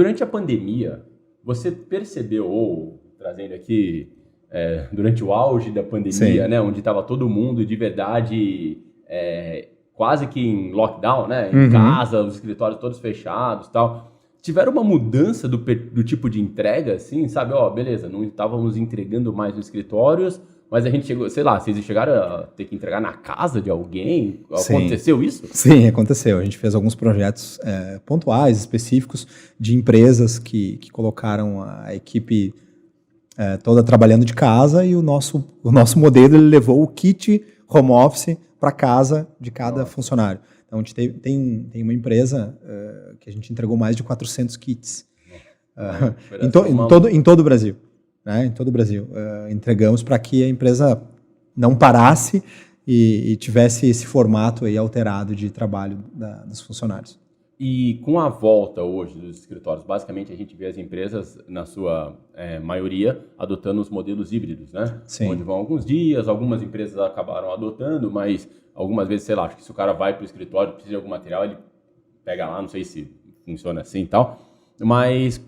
Durante a pandemia, você percebeu, ou trazendo aqui, durante o auge da pandemia, né, onde estava todo mundo de verdade quase que em lockdown, né, em casa, os escritórios todos fechados e tal, tiveram uma mudança do tipo de entrega, assim, sabe? Beleza, não estávamos entregando mais nos escritórios, mas a gente chegou, sei lá, vocês chegaram a ter que entregar na casa de alguém? Aconteceu isso? Sim, aconteceu. A gente fez alguns projetos pontuais, específicos, de empresas que colocaram a equipe toda trabalhando de casa, e o nosso modelo ele levou o kit home office para casa de cada funcionário. Então, a gente tem uma empresa que a gente entregou mais de 400 kits em todo o Brasil. Né? Em todo o Brasil. Entregamos para que a empresa não parasse e tivesse esse formato aí alterado de trabalho dos funcionários. E com a volta hoje dos escritórios, basicamente a gente vê as empresas, na sua maioria, adotando os modelos híbridos, né? Sim. Onde vão alguns dias, algumas empresas acabaram adotando, mas algumas vezes, sei lá, acho que se o cara vai para o escritório, precisa de algum material, ele pega lá, não sei se funciona assim e tal, mas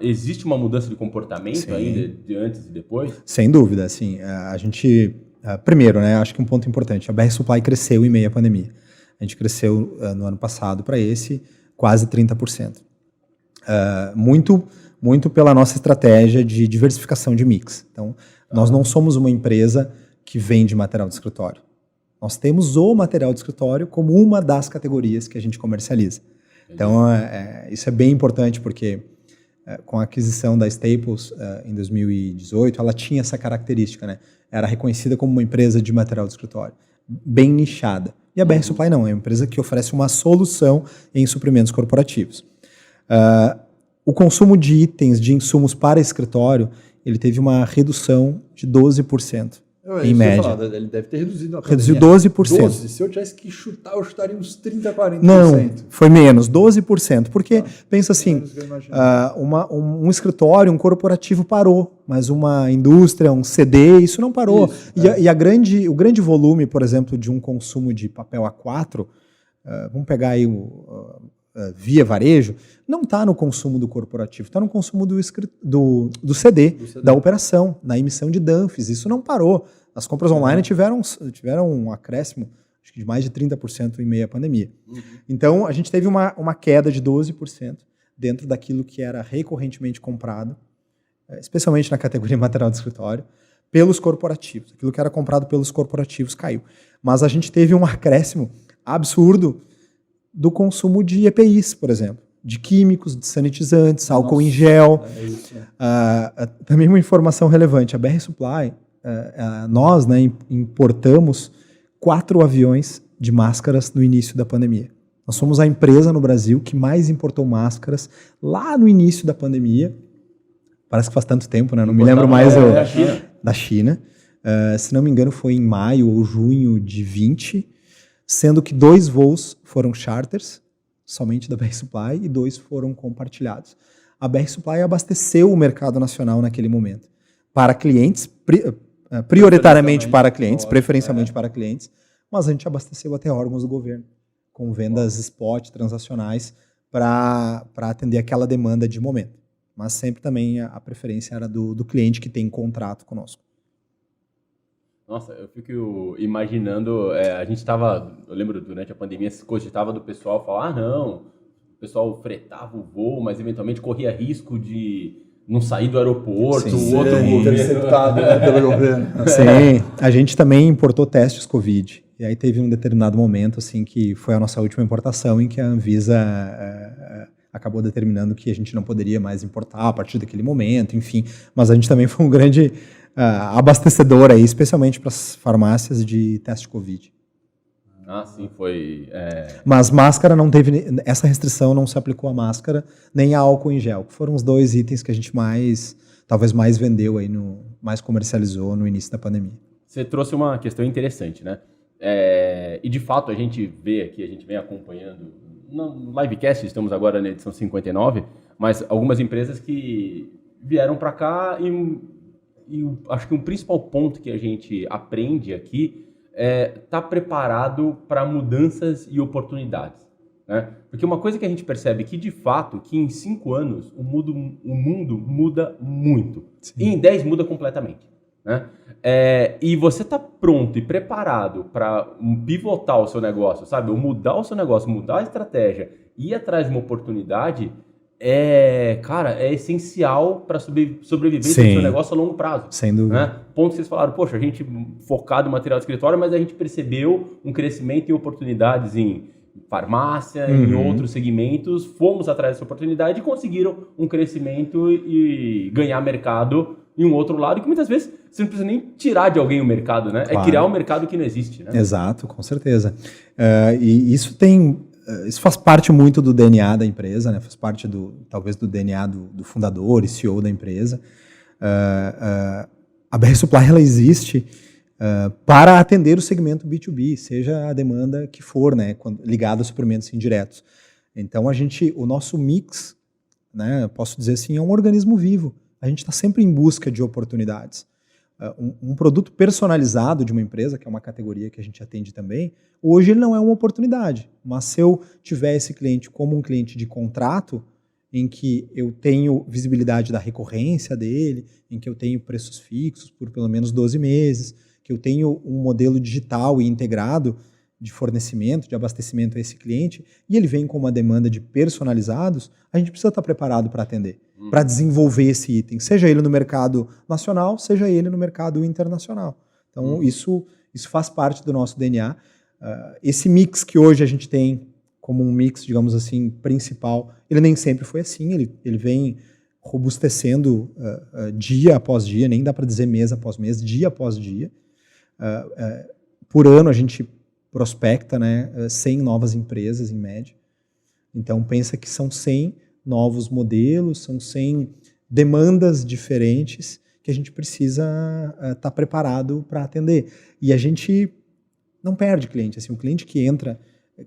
existe uma mudança de comportamento Sim. ainda de antes e depois? Sem dúvida, assim, a gente, primeiro, né, acho que um ponto importante, a BR Supply cresceu em meio à pandemia. A gente cresceu no ano passado para esse quase 30%. Muito pela nossa estratégia de diversificação de mix. Então, nós não somos uma empresa que vende material de escritório. Nós temos o material de escritório como uma das categorias que a gente comercializa. Então, isso é bem importante porque com a aquisição da Staples em 2018, ela tinha essa característica, né? Era reconhecida como uma empresa de material de escritório, bem nichada. E a BR Supply não, é uma empresa que oferece uma solução em suprimentos corporativos. O consumo de itens, de insumos para escritório, ele teve uma redução de 12%. Em média. Ele deve ter reduzido na pandemia. Reduziu 12%. 12%. Se eu tivesse que chutar, eu chutaria uns 30%, 40%. Não, foi menos, 12%. Porque, pensa assim, um escritório, um corporativo parou, mas uma indústria, um CD, isso não parou. Isso, e o grande volume, por exemplo, de um consumo de papel A4, vamos pegar aí via varejo, não está no consumo do corporativo, está no consumo do CD, da operação, na emissão de dumps. Isso não parou. As compras online tiveram um acréscimo acho que de mais de 30% em meio à pandemia. Então, a gente teve uma queda de 12% dentro daquilo que era recorrentemente comprado, especialmente na categoria material de escritório, pelos corporativos. Aquilo que era comprado pelos corporativos caiu. Mas a gente teve um acréscimo absurdo do consumo de EPIs, por exemplo, de químicos, de sanitizantes, álcool em gel. Também uma informação relevante, a BR Supply, nós importamos 4 aviões de máscaras no início da pandemia. Nós somos a empresa no Brasil que mais importou máscaras lá no início da pandemia. Parece que faz tanto tempo, né? Não me lembro mais da China. Se não me engano, foi em maio ou junho de 20, sendo que 2 voos foram charters, somente da BR Supply, e 2 foram compartilhados. A BR Supply abasteceu o mercado nacional naquele momento, para clientes, prioritariamente para clientes, preferencialmente para clientes, mas a gente abasteceu até órgãos do governo, com vendas spot, transacionais, para atender aquela demanda de momento. Mas sempre também a preferência era do cliente que tem contrato conosco. Nossa, eu fico imaginando, a gente estava, eu lembro durante a pandemia, se cogitava do pessoal falar, não, o pessoal fretava o voo, mas eventualmente corria risco de não sair do aeroporto, o outro governo... interceptado pelo governo. Sim, a gente também importou testes Covid, e aí teve um determinado momento, assim, que foi a nossa última importação, em que a Anvisa acabou determinando que a gente não poderia mais importar a partir daquele momento, enfim, mas a gente também foi um grande... abastecedor aí, especialmente para as farmácias de teste Covid. Sim, foi... Mas máscara não teve... Essa restrição não se aplicou à máscara, nem a álcool em gel, que foram os 2 itens que a gente talvez mais vendeu aí, mais comercializou no início da pandemia. Você trouxe uma questão interessante, né? E de fato a gente vê aqui, a gente vem acompanhando, no livecast, estamos agora na edição 59, mas algumas empresas que vieram para cá e acho que um principal ponto que a gente aprende aqui é estar preparado para mudanças e oportunidades, né? Porque uma coisa que a gente percebe que, de fato, que em 5 anos o mundo muda muito. Sim. E em 10 muda completamente, né? E você tá pronto e preparado para pivotar o seu negócio, sabe? Ou mudar o seu negócio, mudar a estratégia, ir atrás de uma oportunidade, cara, é essencial para sobrevivência do seu negócio a longo prazo. Sem dúvida. Né? Ponto que vocês falaram, poxa, a gente focado em material de escritório, mas a gente percebeu um crescimento e oportunidades em farmácia, em outros segmentos, fomos atrás dessa oportunidade e conseguiram um crescimento e ganhar mercado em um outro lado, que muitas vezes você não precisa nem tirar de alguém o mercado, né? Claro. É criar um mercado que não existe, né? Exato, com certeza. E isso faz parte muito do DNA da empresa, né? Faz parte talvez do DNA do fundador e CEO da empresa. A BR Supply, ela existe para atender o segmento B2B, seja a demanda que for, né? Ligada a suprimentos indiretos. Então, o nosso mix, né? Posso dizer assim, é um organismo vivo. A gente está sempre em busca de oportunidades. Um produto personalizado de uma empresa, que é uma categoria que a gente atende também, hoje ele não é uma oportunidade. Mas se eu tiver esse cliente como um cliente de contrato, em que eu tenho visibilidade da recorrência dele, em que eu tenho preços fixos por pelo menos 12 meses, que eu tenho um modelo digital e integrado de fornecimento, de abastecimento a esse cliente, e ele vem com uma demanda de personalizados, a gente precisa estar preparado para atender, para desenvolver esse item, seja ele no mercado nacional, seja ele no mercado internacional. Então, isso faz parte do nosso DNA. Esse mix que hoje a gente tem como um mix, digamos assim, principal, ele nem sempre foi assim, ele vem robustecendo dia após dia, nem dá para dizer mês após mês, dia após dia. Por ano a gente prospecta, né, 100 novas empresas em média. Então pensa que são 100 novos modelos, são 100 demandas diferentes que a gente precisa estar preparado para atender. E a gente não perde cliente. Assim, um cliente que entra,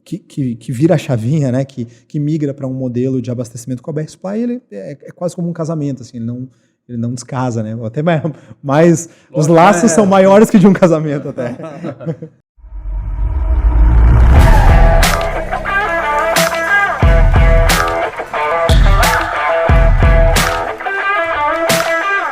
que vira a chavinha, né, que migra para um modelo de abastecimento com a BR Supply, ele é quase como um casamento, assim, ele não descasa, né? Até mais os laços são maiores que de um casamento até.